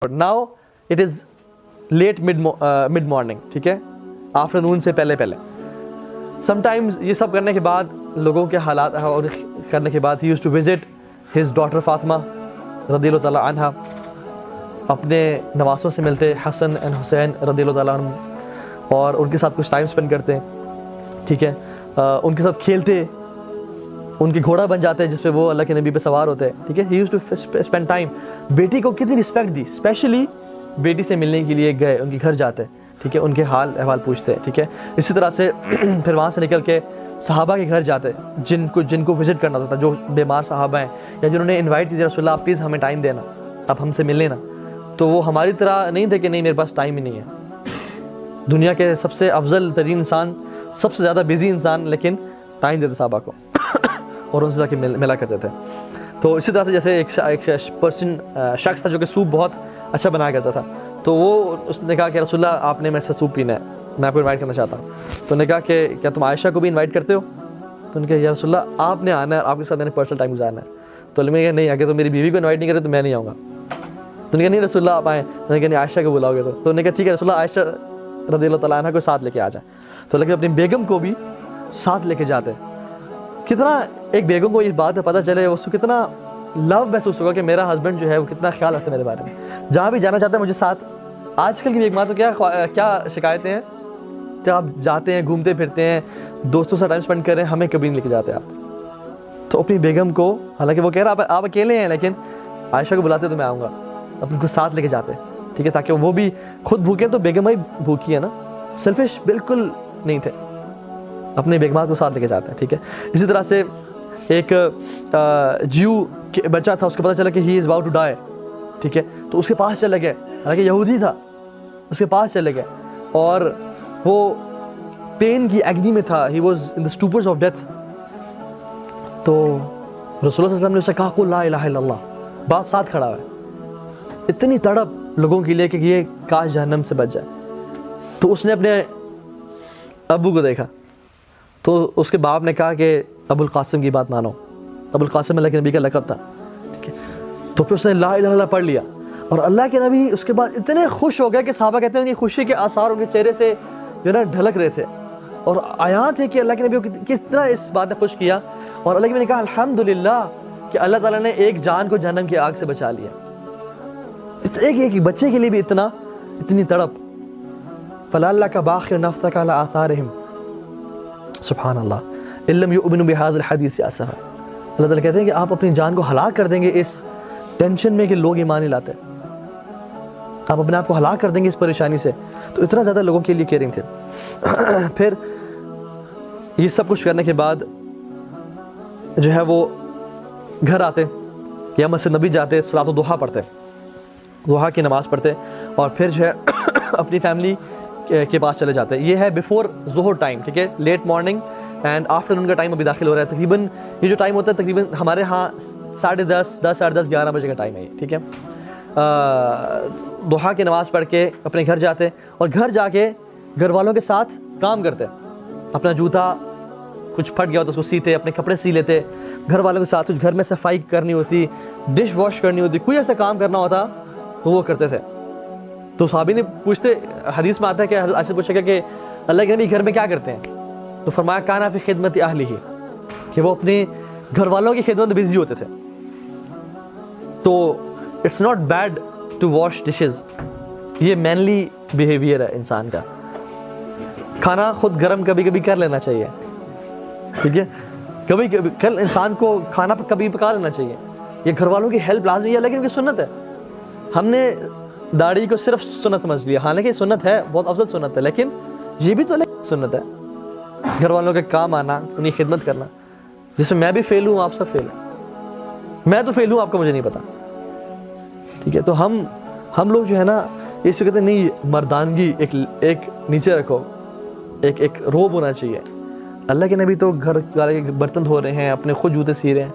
Now it is late mid morning, ठीक है, afternoon से पहले पहले. समटाइम्स ये सब करने के बाद, लोगों के हालात और करने के बाद, he used to visit his daughter Fatima रज़ियल्लाहु ताला अन्हा. अपने नवासों से मिलते, हसन एंड हुसैन रज़ियल्लाहु ताला अन्हुम, और उनके साथ कुछ टाइम स्पेंड करते, ठीक है. उनके साथ खेलते, उनकी घोड़ा बन जाते हैं जिस पे वो अल्लाह के नबी पे सवार होते हैं, ठीक है. He used to spend time. बेटी को कितनी रिस्पेक्ट दी, स्पेशली बेटी से मिलने के लिए गए, उनके घर जाते, ठीक है, उनके हाल अहवाल पूछते, ठीक है. इसी तरह से फिर वहाँ से निकल के सहाबा के घर जाते, जिनको विजिट करना होता था, जो बीमार सहाबा हैं या जिन्होंने इन्वाइट किया, रसूलुल्लाह आप प्लीज़ हमें टाइम देना, आप हमसे मिल लेना. तो वो हमारी तरह नहीं थे कि नहीं मेरे पास टाइम ही नहीं है. दुनिया के सबसे अफजल तरीन इंसान, सबसे ज़्यादा बिजी इंसान, लेकिन टाइम देते सहाबा को और उनसे जाके मिला करते थे. तो इसी तरह से जैसे एक शख्स था जो कि सूप बहुत अच्छा बनाया करता था, तो वो उसने कहा कि रसूलुल्लाह आपने मेरे से सूप पीना है, मैं आपको इनवाइट करना चाहता हूँ. तो उन्होंने कहा कि क्या तुम आयशा को भी इनवाइट करते हो? तो उन्होंने कहा या रसूलुल्लाह आपने आना है, आपके साथ मैंने पर्सनल टाइम गुजारना है. तो उन्होंने कहा नहीं, अगर तो मेरी बीवी को इन्वाइट नहीं करे तो मैं नहीं आऊँगा. तो उन्होंने कहा नहीं रसूलुल्लाह आप आएँ. उन्होंने कहा नहीं आयशा को बुलाओगे तो उन्होंने कहा ठीक है रसूलुल्लाह आयशा रज़ियल्लाहु ताला अन्हा को साथ लेके आ जाए. तो लेकिन अपनी बेगम को भी साथ लेके जाते. कितना एक बेगम को इस बात का पता चले, उसको कितना लव महसूस होगा कि मेरा हस्बैंड जो है वो कितना ख्याल रखता है मेरे बारे में, जहाँ भी जाना चाहता है मुझे साथ. आजकल की बेगमां तो क्या शिकायतें हैं कि आप जाते हैं, घूमते फिरते हैं, दोस्तों से टाइम स्पेंड कर रहे हैं, हमें कभी नहीं लेके जाते आप. तो अपनी बेगम को, हालांकि वो कह रहा आप अकेले हैं, लेकिन आयशा को बुलाते तो मैं आऊँगा, अपने को साथ लेके जाते, ठीक है, ताकि वो भी खुद भूखे तो बेगम भाई भूखी है ना. सेल्फिश बिल्कुल नहीं थे, अपने बेगमात को साथ लेके जाते हैं, ठीक है. इसी तरह से एक ज्यू बच्चा था, उसको पता चला कि he is about to die, ठीक है, तो उसके पास चले गए, हालांकि यहूदी था, उसके पास चले गए और वो पेन की एग्नी में था, he was in the stupors of death. तो रसूलुल्लाह सल्लल्लाहु अलैहि वसल्लम ने उससे कहा कुल ला इलाहा इल्लल्लाह. बाप साथ खड़ा है, इतनी तड़प लोगों के लिए कि ये काश जहन्नम से बच जाए. तो उसने अपने अबू को देखा, तो उसके बाप ने कहा कि अबुल कासिम की बात मानो. अबुल कासिम अल्लाह के नबी का लक़ब था, ठीक है. तो फिर उसने ला इलाहा इल्लल्लाह पढ़ लिया और अल्लाह के नबी उसके बाद इतने खुश हो गए कि सहाबा कहते हैं उनकी खुशी के आसार उनके चेहरे से जो ना ढलक रहे थे. और आयात है कि अल्लाह के नबी को किस तरह इस बात ने खुश किया. और अल्लाह के नबी ने कहा अल्हम्दुलिल्लाह कि अल्लाह ताला ने एक जान को जहन्नम की आग से बचा लिया. एक बच्चे के लिए भी इतनी तड़प. फलअल्लाह का बाखिर नफ्सक अला आसारिहिम सुभान अल्लाह इल्लम युमिनु बिहाज़िल हदीस असफ़ा. अल्लाह ताला कहते हैं कि आप अपनी जान को हलाक कर देंगे इस टेंशन में कि लोग ईमान नहीं लाते, आप अपने आप को हलाक कर देंगे इस परेशानी से. तो इतना ज़्यादा लोगों के लिए केयरिंग थे. फिर ये सब कुछ करने के बाद जो है वो घर आते या मस्जिद नबी जाते, सलातो दुहा पढ़ते, दुहा की नमाज़ पढ़ते, और फिर जो है अपनी फैमिली के पास चले जाते. ये है बिफोर ज़ोहर टाइम, ठीक है, लेट मॉर्निंग एंड आफ्टरनून का टाइम अभी दाखिल हो रहा है. तकरीबन ये जो टाइम होता है तकरीबन हमारे यहाँ 10:30, 10:30, 11 बजे का टाइम है ये, ठीक है. दुहा की नमाज़ पढ़ के अपने घर जाते और घर जाके घर वालों के साथ काम करते. अपना जूता कुछ फट गया होता उसको सीते, अपने कपड़े सी लेते, घर वालों के साथ कुछ घर में सफाई करनी होती, डिश वॉश करनी होती, कोई ऐसा काम करना होता तो वो करते थे. तो साहबी ने पूछते, हदीस में आता है कि आयशा पूछेगा कि अल्लाह के नबी घर में क्या करते हैं, तो फरमाया काना फी खिदमत अहलिही, कि वो अपने घर वालों की खिदमत में बिजी होते थे. तो it's not bad to wash dishes, ये मैनली बिहेवियर है इंसान का. खाना खुद गर्म कभी कभी कर लेना चाहिए, ठीक है, कभी कभी कल इंसान को खाना कभी पका लेना चाहिए. ये घर वालों की हेल्प लाजमी है, लेकिन इनकी सुन्नत है. हमने दाढ़ी को सिर्फ सुन्नत समझ लिया, हालांकि सुन्नत है, बहुत अफजल सुन्नत है, लेकिन ये भी तो सुन्नत है, घर वालों के काम आना, उनकी खिदमत करना. जिसमें मैं भी फेल हूँ, आप सब फेल हैं. मैं तो फेल हूँ, आपको मुझे नहीं पता, ठीक है. तो हम लोग जो है ना, इसको कहते नहीं, मर्दानगी एक नीचे रखो, एक रोब होना चाहिए. अल्लाह के नबी तो घर वाले के बर्तन धो रहे हैं, अपने खुद जूते सी रहे हैं,